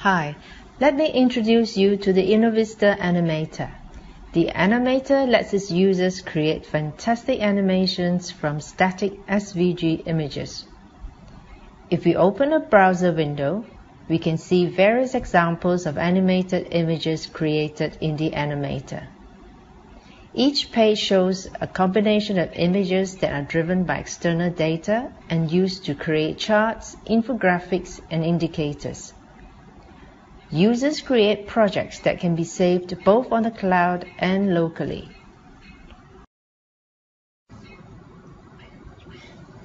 Hi, let me introduce you to the Inovista Animator. The Animator lets its users create fantastic animations from static SVG images. If we open a browser window, we can see various examples of animated images created in the Animator. Each page shows a combination of images that are driven by external data and used to create charts, infographics, and indicators. Users create projects that can be saved both on the cloud and locally.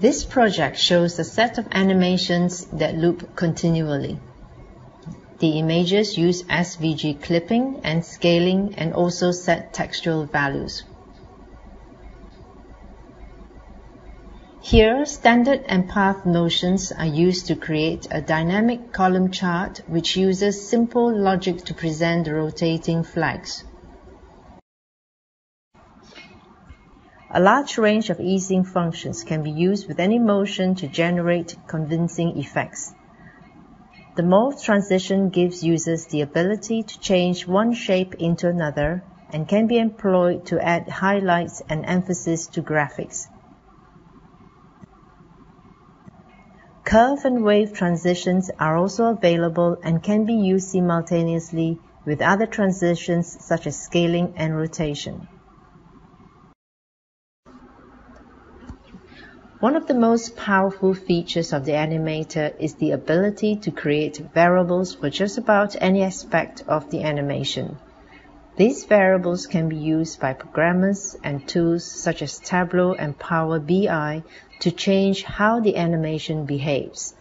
This project shows a set of animations that loop continually. The images use SVG clipping and scaling and also set textual values. Here, standard and path notions are used to create a dynamic column chart which uses simple logic to present the rotating flags. A large range of easing functions can be used with any motion to generate convincing effects. The morph transition gives users the ability to change one shape into another and can be employed to add highlights and emphasis to graphics. Curve and wave transitions are also available and can be used simultaneously with other transitions such as scaling and rotation. One of the most powerful features of the Animator is the ability to create variables for just about any aspect of the animation. These variables can be used by programmers and tools such as Tableau and Power BI to change how the animation behaves.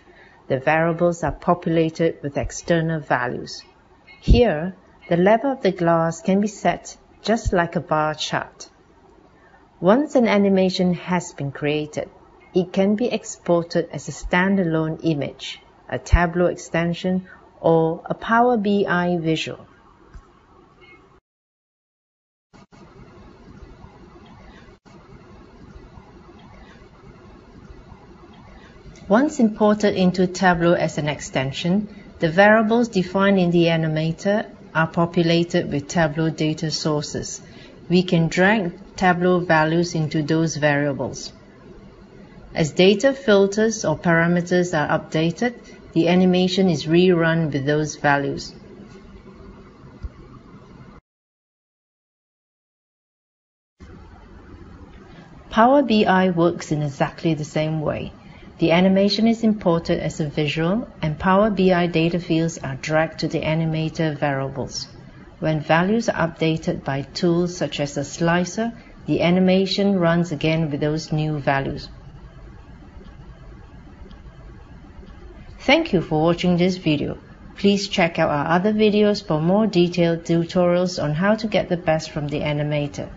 The variables are populated with external values. Here, the level of the glass can be set just like a bar chart. Once an animation has been created, it can be exported as a standalone image, a Tableau Extension, or a Power BI visual. Once imported into Tableau as an extension, the variables defined in the Animator are populated with Tableau data sources. We can drag Tableau values into those variables. As data filters or parameters are updated, the animation is rerun with those values. Power BI works in exactly the same way. The animation is imported as a visual, and Power BI data fields are dragged to the Animator variables. When values are updated by tools such as a slicer, the animation runs again with those new values. Thank you for watching this video. Please check out our other videos for more detailed tutorials on how to get the best from the Animator.